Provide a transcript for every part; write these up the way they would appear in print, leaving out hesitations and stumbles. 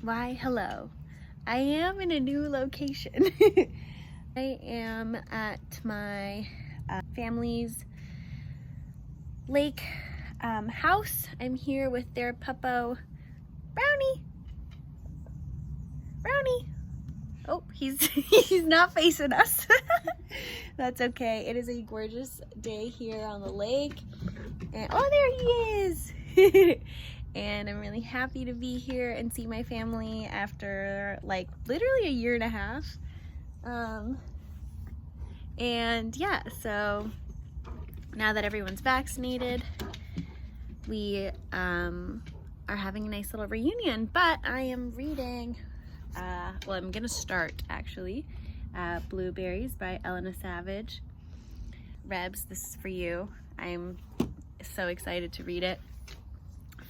Why, hello. I am in a new location. I am at my family's lake house. I'm here with their puppo, Brownie. Brownie. Oh, he's not facing us. That's okay. It is a gorgeous day here on the lake. And oh, there he is. And I'm really happy to be here and see my family after like literally a year and a half. And yeah, so now that everyone's vaccinated, we are having a nice little reunion. But I am reading, well, I'm gonna start actually, Blueberries by Ellena Savage. Rebs, this is for you. I'm so excited to read it.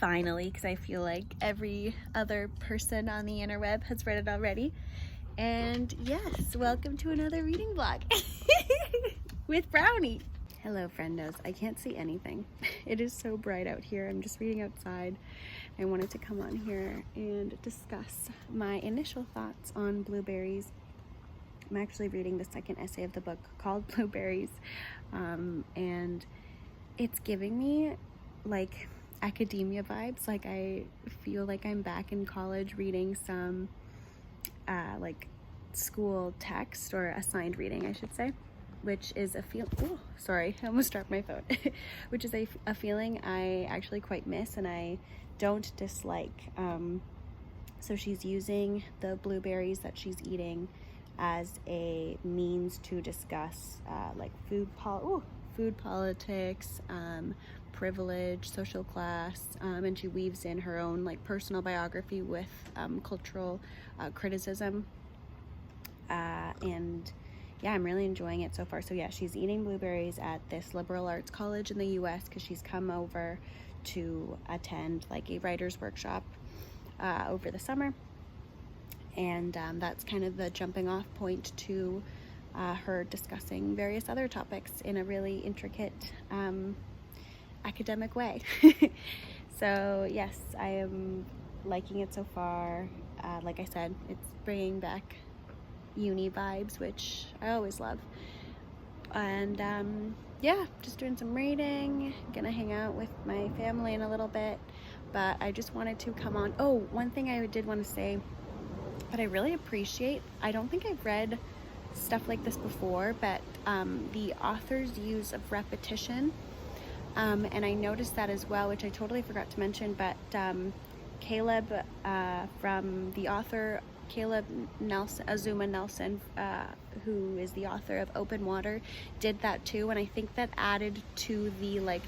Finally, because I feel like every other person on the interweb has read it already. And yes, welcome to another reading vlog with Brownie. Hello, friendos. I can't see anything. It is so bright out here. I'm just reading outside. I wanted to come on here and discuss my initial thoughts on Blueberries. I'm actually reading the second essay of the book called Blueberries, and it's giving me like academia vibes. Like I feel like I'm back in college reading some like school text, or assigned reading I should say, which is a oh sorry, I almost dropped my phone. Which is a feeling I actually quite miss and I don't dislike. So she's using the blueberries that she's eating as a means to discuss like food politics, privilege, social class, and she weaves in her own like personal biography with cultural criticism, and yeah, I'm really enjoying it so far. So yeah, she's eating blueberries at this liberal arts college in the US because she's come over to attend like a writer's workshop over the summer, and that's kind of the jumping off point to her discussing various other topics in a really intricate academic way. So yes, I am liking it so far. Like I said, it's bringing back uni vibes, which I always love. And yeah, just doing some reading, gonna hang out with my family in a little bit, but I just wanted to come on. Oh, one thing I did want to say that I really appreciate, I don't think I've read stuff like this before, but the author's use of repetition, and I noticed that as well, which I totally forgot to mention, but Caleb, from the author Caleb Nelson, Azuma Nelson, who is the author of Open Water, did that too, and I think that added to the like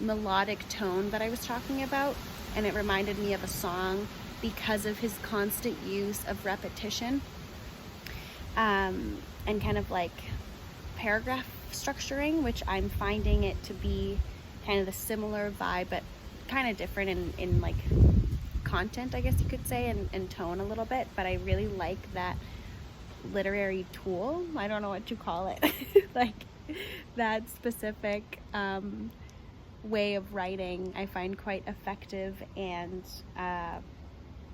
melodic tone that I was talking about, and it reminded me of a song because of his constant use of repetition, and kind of like paragraph structuring, which I'm finding it to be kind of the similar vibe, but kind of different in like content, I guess you could say, and tone a little bit. But I really like that literary tool. I don't know what to call it. Like that specific way of writing I find quite effective and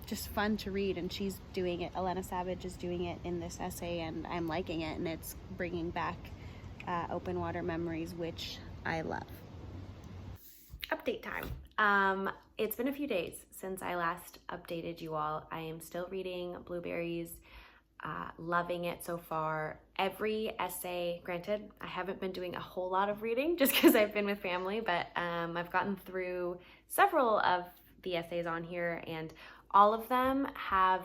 just fun to read, and she's doing it. Ellena Savage is doing it in this essay, and I'm liking it, and it's bringing back open water memories, which I love. Update time. It's been a few days since I last updated you all. I am still reading Blueberries, loving it so far. Every essay, granted, I haven't been doing a whole lot of reading just because I've been with family, but I've gotten through several of the essays on here, and all of them have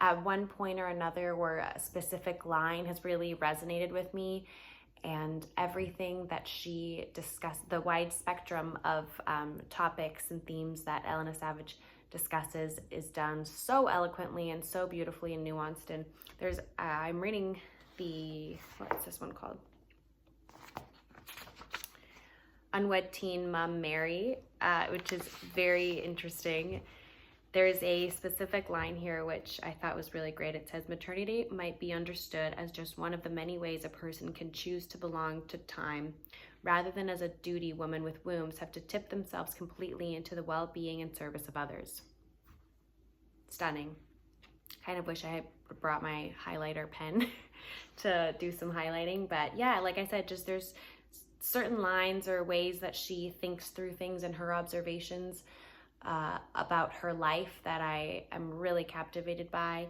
at one point or another where a specific line has really resonated with me, and everything that she discussed, the wide spectrum of topics and themes that Ellena Savage discusses, is done so eloquently and so beautifully and nuanced. And there's, I'm reading the, what's this one called? Unwed Teen Mom Mary, which is very interesting. There's a specific line here which I thought was really great. It says, maternity might be understood as just one of the many ways a person can choose to belong to time, rather than as a duty women with wombs have to tip themselves completely into the well-being and service of others. Stunning. Kind of wish I had brought my highlighter pen to do some highlighting. But yeah, like I said, just there's certain lines or ways that she thinks through things and her observations about her life that I am really captivated by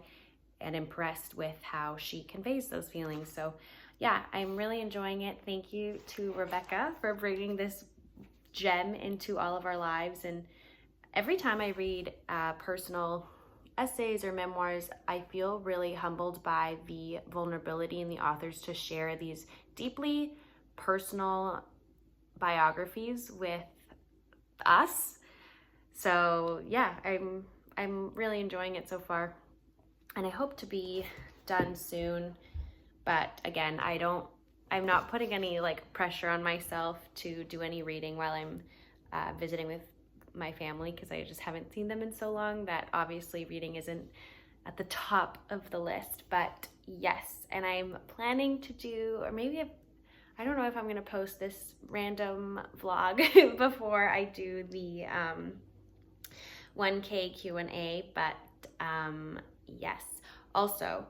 and impressed with how she conveys those feelings. So yeah, I'm really enjoying it. Thank you to Rebecca for bringing this gem into all of our lives. And every time I read personal essays or memoirs, I feel really humbled by the vulnerability in the authors to share these deeply personal biographies with us. So yeah, I'm really enjoying it so far, and I hope to be done soon. But again, I'm not putting any like pressure on myself to do any reading while I'm visiting with my family, because I just haven't seen them in so long that obviously reading isn't at the top of the list. But yes, and I'm planning to do, or maybe I don't know if I'm gonna post this random vlog before I do the 1K Q&A, but yes. Also,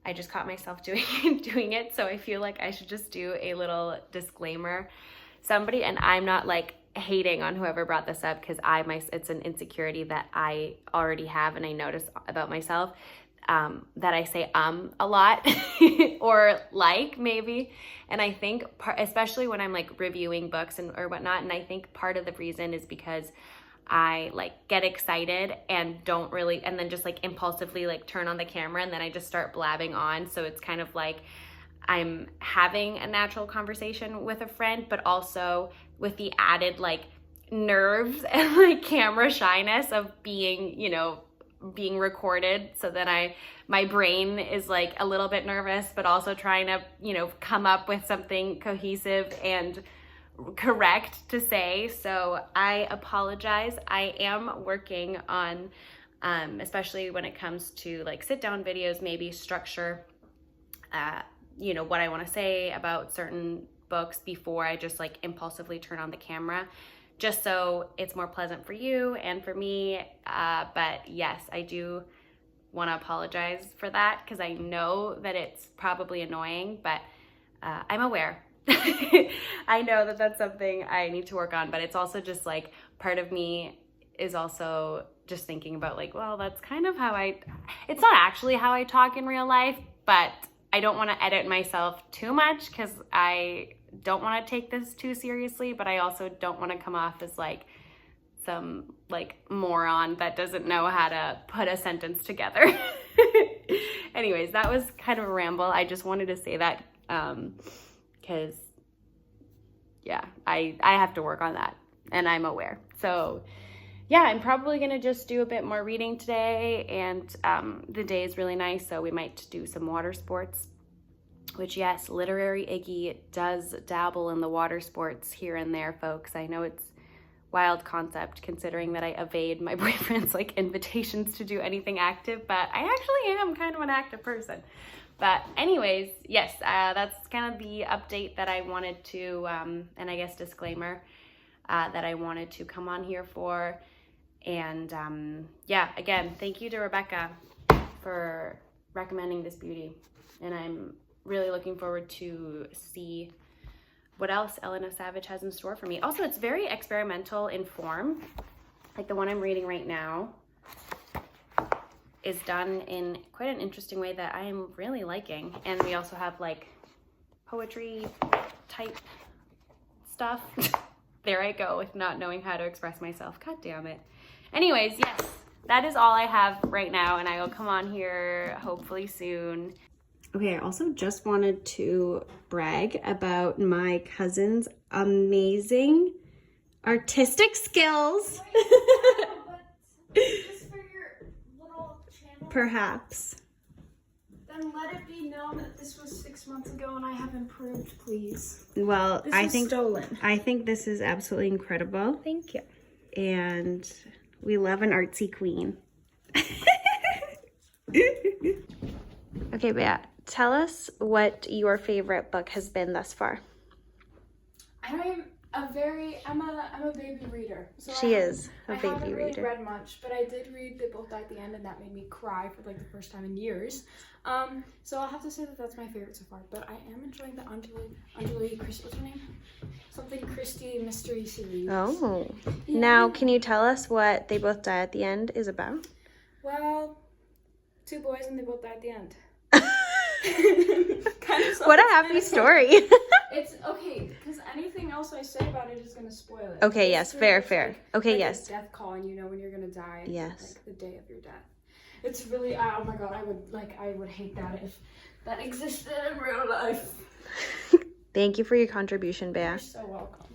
I just caught myself doing it, so I feel like I should just do a little disclaimer. Somebody, and I'm not like hating on whoever brought this up, because it's an insecurity that I already have and I notice about myself, that I say a lot or like maybe. And I think especially when I'm like reviewing books or whatnot, and I think part of the reason is because I like get excited and don't really, and then just like impulsively like turn on the camera and then I just start blabbing on. So it's kind of like I'm having a natural conversation with a friend, but also with the added like nerves and like camera shyness of being, you know, being recorded. So then my brain is like a little bit nervous, but also trying to, you know, come up with something cohesive and correct to say. So I apologize. I am working on, especially when it comes to like sit down videos, maybe structure, you know, what I want to say about certain books before I just like impulsively turn on the camera, just so it's more pleasant for you and for me. But yes, I do want to apologize for that, because I know that it's probably annoying, but I'm aware. I know that that's something I need to work on, but it's also just like part of me is also just thinking about like, well, that's kind of how it's not actually how I talk in real life, but I don't want to edit myself too much because I don't want to take this too seriously, but I also don't want to come off as like some like moron that doesn't know how to put a sentence together. Anyways, that was kind of a ramble. I just wanted to say that because yeah, I have to work on that and I'm aware. So yeah, I'm probably gonna just do a bit more reading today, and the day is really nice, so we might do some water sports, which yes, literary Iggy does dabble in the water sports here and there, folks. I know it's wild concept considering that I evade my boyfriend's like invitations to do anything active, but I actually am kind of an active person. But anyways, yes, that's kind of the update that I wanted to, and I guess disclaimer, that I wanted to come on here for. And yeah, again, thank you to Rebecca for recommending this beauty. And I'm really looking forward to see what else Ellena Savage has in store for me. Also, it's very experimental in form. Like the one I'm reading right now is done in quite an interesting way that I am really liking. And we also have like poetry type stuff. There I go with not knowing how to express myself. God damn it. Anyways, yes, that is all I have right now, and I will come on here hopefully soon. Okay, I also just wanted to brag about my cousin's amazing artistic skills. Just for your little channel? Perhaps. Then let it be known that this was 6 months ago and I have improved, please. Well, I think this is absolutely incredible. Thank you. And we love an artsy queen. Okay, Bea, tell us what your favorite book has been thus far. I'm I'm a baby reader. So She is a I baby haven't really reader. read much, but I did read They Both Die at the End, and that made me cry for like the first time in years. So I'll have to say that that's my favorite so far. But I am enjoying the Anjali Christie, what's her name? Something Christie mystery series. Oh. Yeah. Now, can you tell us what They Both Die at the End is about? Well, 2 boys and they both die at the end. Kind of What a happy story. It's okay, because anything else I say about it is going to spoil it. Okay, yes, fair. Okay, like yes. a death call, and you know when you're going to die. Yes. Like the day of your death. It's really, oh my god, I would hate that if that existed in real life. Thank you for your contribution, You're Bea. so welcome.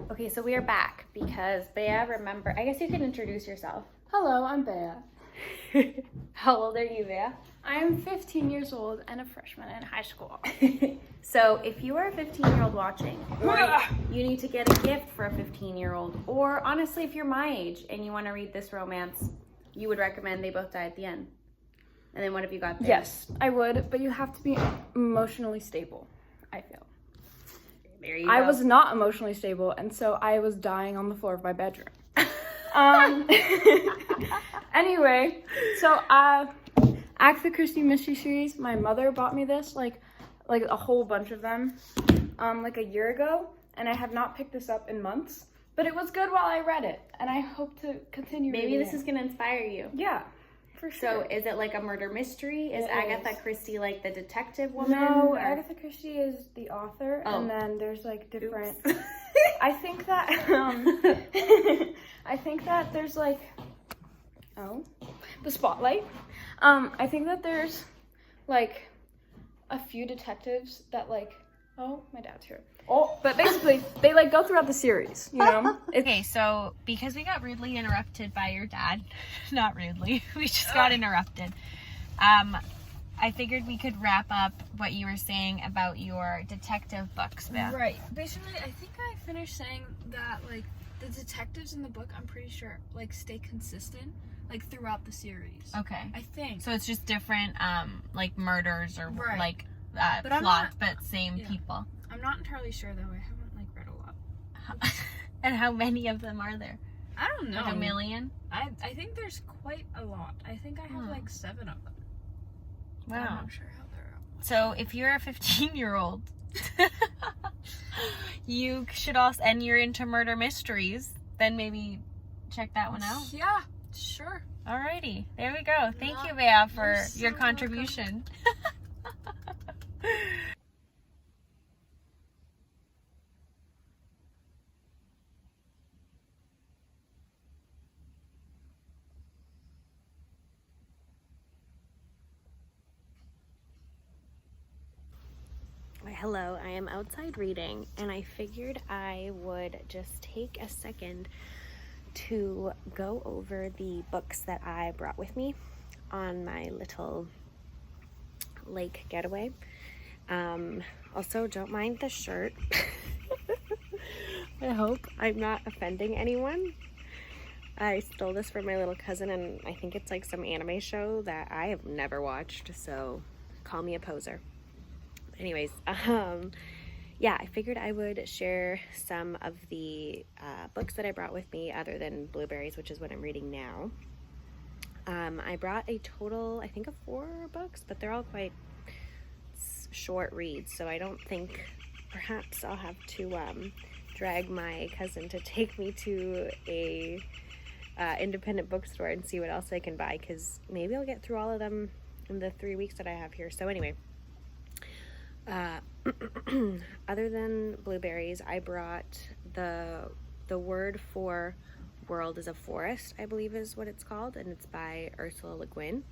Okay, so we are back because Bea, remember, I guess you can introduce yourself. Hello, I'm Bea. How old are you, Bea? I'm 15 years old and a freshman in high school. So if you are a 15-year-old watching, or you need to get a gift for a 15-year-old, or honestly, if you're my age and you want to read this romance, you would recommend They Both Die at the End. And then what have you got there? Yes, I would, but you have to be emotionally stable, I feel. There you I go. was not emotionally stable, and so I was dying on the floor of my bedroom. Anyway, so Agatha Christie mystery series. My mother bought me this, like a whole bunch of them, like a year ago, and I have not picked this up in months. But it was good while I read it, and I hope to continue. Maybe reading this it. is gonna inspire you. Yeah, for sure. So is it like a murder mystery? Is It Agatha is. Christie like the detective woman? No, or- Agatha Christie is the author, Oh. and then there's like different. Oops. I think that I think that there's like the spotlight. I think that there's like a few detectives that like my dad's here. But basically they like go throughout the series, you know? Okay, so because we got rudely interrupted by your dad, not rudely, we just got interrupted. I figured we could wrap up what you were saying about your detective books, Bea. Right. Basically, I think I finished saying that like the detectives in the book, I'm pretty sure like stay consistent like throughout the series. Okay. I think. So it's just different, like murders or Right. like But I'm plots, not- but same yeah. people. I'm not entirely sure though. I haven't like read a lot. And how many of them are there? I don't know. Like a million? I think there's quite a lot. I think I have like 7 of them. I'm Wow. not sure how they're up. So if you're a 15-year-old, you should also, and you're into murder mysteries, then maybe check that one out. Yeah, sure. Alrighty, there we go. Thank Yeah, you, Bea, for you're so your welcome. contribution. Hello, I am outside reading, and I figured I would just take a second to go over the books that I brought with me on my little lake getaway. Also, don't mind the shirt. I hope I'm not offending anyone. I stole this from my little cousin, and I think it's like some anime show that I have never watched, so call me a poser. Anyways, yeah, I figured I would share some of the books that I brought with me other than Blueberries, which is what I'm reading now. I brought a total, I think, of 4 books, but they're all quite short reads, so I don't think perhaps I'll have to drag my cousin to take me to a independent bookstore and see what else I can buy, because maybe I'll get through all of them in the 3 weeks that I have here. So anyway, other than Blueberries, I brought the word for world is a forest, I believe is what it's called, and it's by Ursula Le Guin.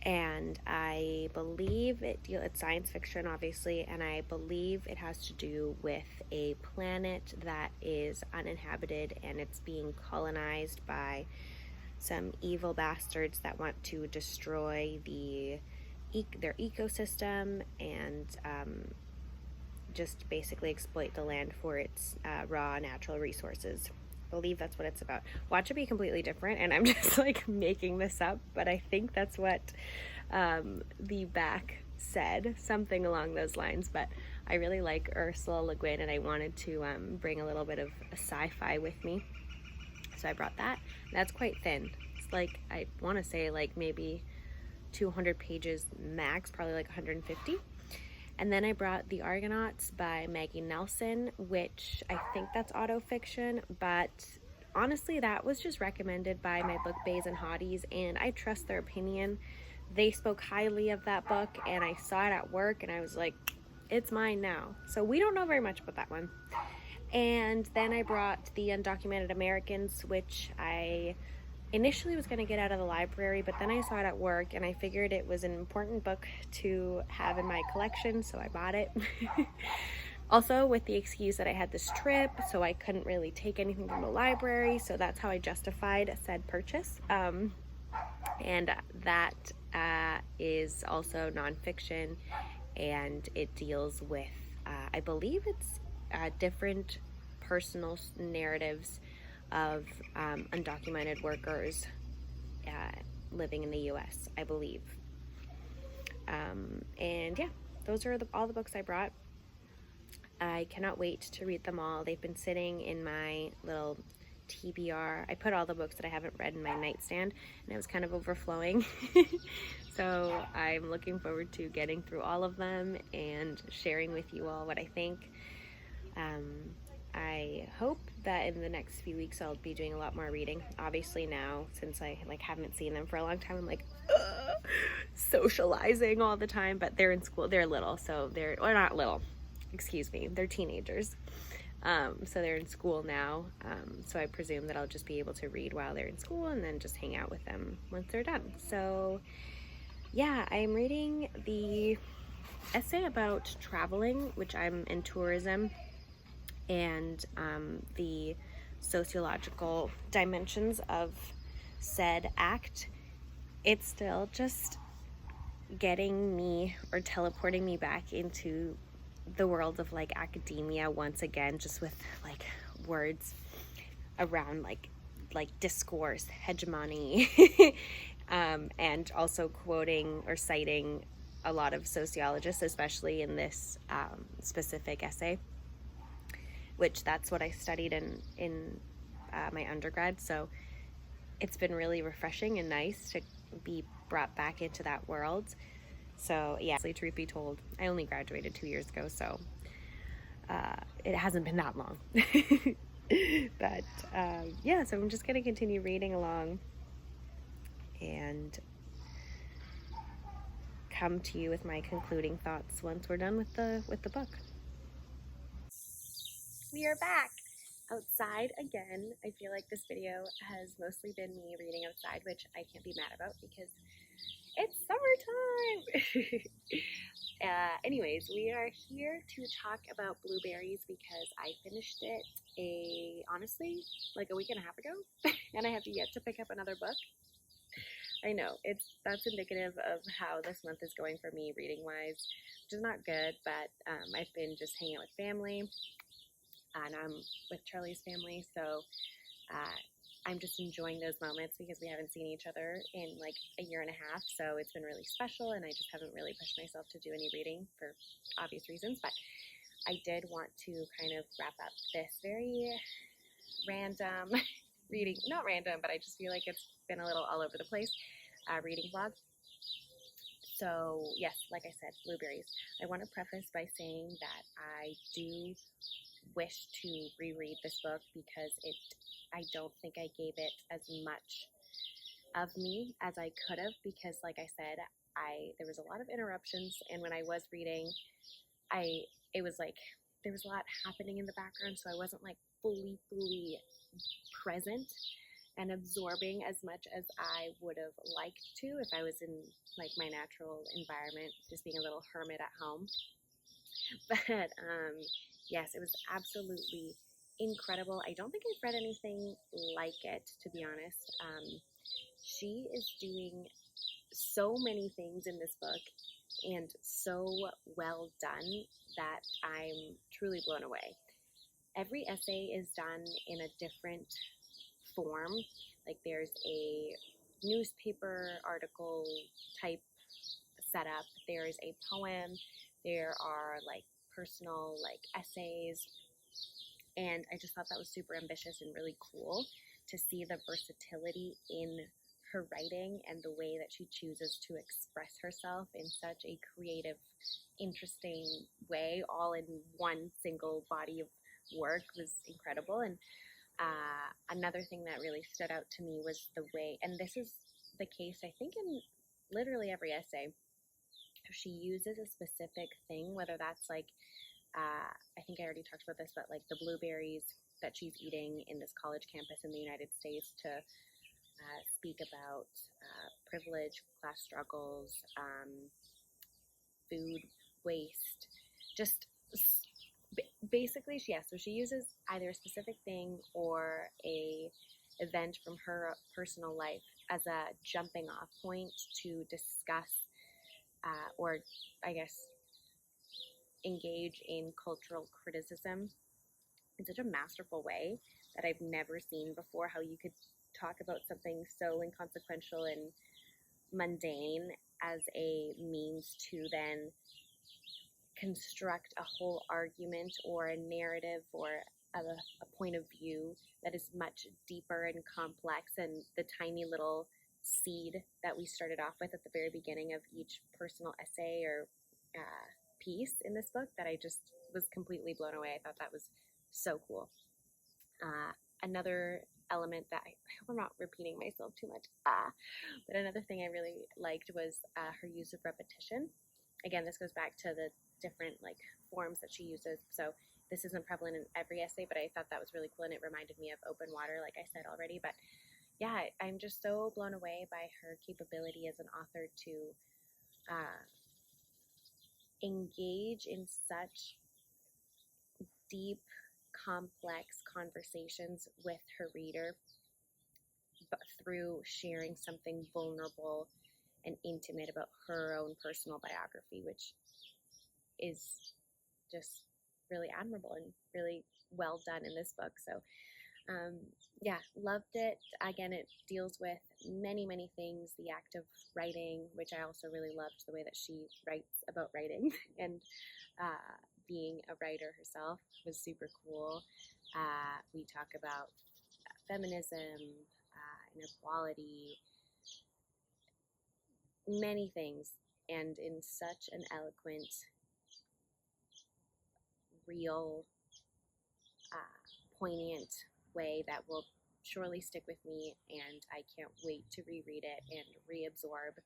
And I believe it's science fiction, obviously, and I believe it has to do with a planet that is uninhabited and it's being colonized by some evil bastards that want to destroy their ecosystem and just basically exploit the land for its raw natural resources. I believe that's what it's about. Watch it be completely different, and I'm just like making this up, but I think that's what the back said, something along those lines. But I really like Ursula Le Guin, and I wanted to bring a little bit of a sci-fi with me. So I brought that. That's quite thin. It's like, I want to say like maybe 200 pages max, probably like 150. And then I brought The Argonauts by Maggie Nelson, which I think that's autofiction, but honestly that was just recommended by my book bays and hotties, and I trust their opinion. They spoke highly of that book, and I saw it at work, and I was like, it's mine now. So we don't know very much about that one. And then I brought The Undocumented Americans, which I initially was going to get out of the library, but then I saw it at work and I figured it was an important book to have in my collection, so I bought it. Also with the excuse that I had this trip, so I couldn't really take anything from the library, so that's how I justified said purchase. And that is also nonfiction, and it deals with, I believe it's different personal narratives of undocumented workers living in the US, I believe. And yeah, those are all the books I brought. I cannot wait to read them all. They've been sitting in my little TBR. I put all the books that I haven't read in my nightstand, and it was kind of overflowing. So I'm looking forward to getting through all of them and sharing with you all what I think. I hope that in the next few weeks I'll be doing a lot more reading. Obviously now, since I haven't seen them for a long time, I'm socializing all the time, but they're in school. They're little, so they're, or not little, excuse me, they're teenagers. So they're in school now, so I presume that I'll just be able to read while they're in school and then just hang out with them once they're done. So yeah, I'm reading the essay about traveling, which I'm in tourism, and the sociological dimensions of said act. It's still just getting me, or teleporting me back into the world of academia once again, just with words around like discourse, hegemony, and also quoting or citing a lot of sociologists, especially in this specific essay, which that's what I studied in my undergrad. So it's been really refreshing and nice to be brought back into that world. So yeah, truth be told, I only graduated 2 years ago, so it hasn't been that long. But yeah, so I'm just gonna continue reading along and come to you with my concluding thoughts once we're done with the book. We are back outside again. I feel like this video has mostly been me reading outside, which I can't be mad about because it's summertime. Anyways, we are here to talk about Blueberries because I finished it honestly like a week and a half ago, and I have yet to pick up another book. I know that's indicative of how this month is going for me reading wise, which is not good, but I've been just hanging out with family, and I'm with Charlie's family, so I'm just enjoying those moments because we haven't seen each other in a year and a half, so it's been really special, and I just haven't really pushed myself to do any reading for obvious reasons. But I did want to kind of wrap up this very random reading, not random, but I just feel like it's been a little all over the place reading vlog. So yes, like I said, Blueberries. I want to preface by saying that I do wish to reread this book because I don't think I gave it as much of me as I could have, because like I said, there was a lot of interruptions, and when I was reading, it was there was a lot happening in the background, so I wasn't fully present and absorbing as much as I would have liked to if I was in my natural environment, just being a little hermit at home. But yes, it was absolutely incredible. I don't think I've read anything like it, to be honest. She is doing so many things in this book and so well done that I'm truly blown away. Every essay is done in a different form. There's a newspaper article type setup, there's a poem, there are personal like essays, and I just thought that was super ambitious and really cool to see the versatility in her writing and the way that she chooses to express herself in such a creative, interesting way, all in one single body of work, was incredible. And another thing that really stood out to me was the way, and this is the case I think in literally every essay, she uses a specific thing, whether that's like I think I already talked about this, but like the blueberries that she's eating in this college campus in the United States to speak about privilege, class struggles, food waste, just basically, so she uses either a specific thing or a event from her personal life as a jumping off point to discuss or I guess engage in cultural criticism in such a masterful way that I've never seen before. How you could talk about something so inconsequential and mundane as a means to then construct a whole argument or a narrative or a point of view that is much deeper and complex, and the tiny little seed that we started off with at the very beginning of each personal essay or piece in this book, that I just was completely blown away. I thought that was so cool. Another element that I hope I'm not repeating myself too much, but another thing I really liked was her use of repetition. Again, this goes back to the different like forms that she uses. So this isn't prevalent in every essay, but I thought that was really cool, and it reminded me of Open Water, like I said already. But yeah, I'm just so blown away by her capability as an author to engage in such deep, complex conversations with her reader, but through sharing something vulnerable and intimate about her own personal biography, which is just really admirable and really well done in this book. So yeah, loved it. Again, it deals with many, many things. The act of writing, which I also really loved the way that she writes about writing and being a writer herself was super cool. We talk about feminism, inequality, many things, and in such an eloquent, real, poignant way that will surely stick with me, and I can't wait to reread it and reabsorb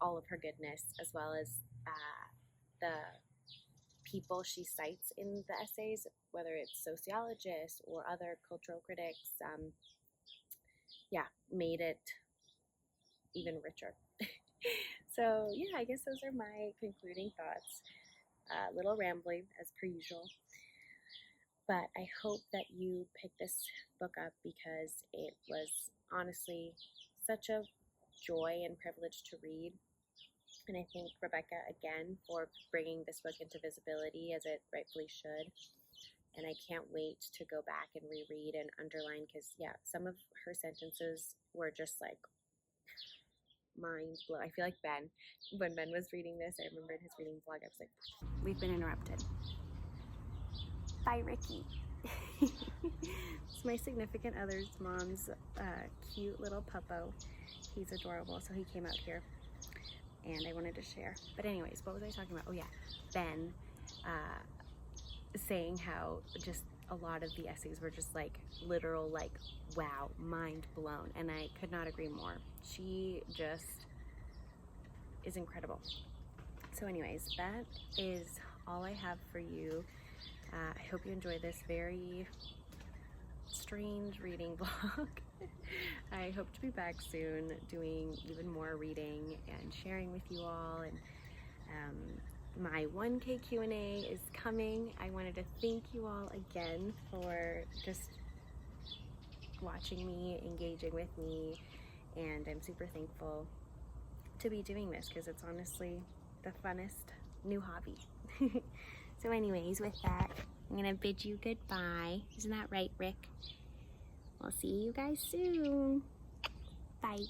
all of her goodness, as well as the people she cites in the essays, whether it's sociologists or other cultural critics. Made it even richer. So yeah, I guess those are my concluding thoughts. A little rambling as per usual, but I hope that you pick this book up because it was honestly such a joy and privilege to read. And I thank Rebecca again for bringing this book into visibility, as it rightfully should. And I can't wait to go back and reread and underline, because yeah, some of her sentences were just like mind blown. I feel like when Ben was reading this, I remember in his reading vlog, I was like, We've been interrupted. Bye, Ricky. It's my significant other's mom's cute little puppo. He's adorable, so he came out here and I wanted to share. But anyways, what was I talking about? Oh yeah, Ben saying how just a lot of the essays were just like literal, like, wow, mind blown. And I could not agree more. She just is incredible. So anyways, that is all I have for you. I hope you enjoyed this very strange reading vlog. I hope to be back soon doing even more reading and sharing with you all. And my 1K Q&A is coming. I wanted to thank you all again for just watching me, engaging with me, and I'm super thankful to be doing this because it's honestly the funnest new hobby. So anyways, with that, I'm gonna bid you goodbye. Isn't that right, Rick? I'll see you guys soon. Bye.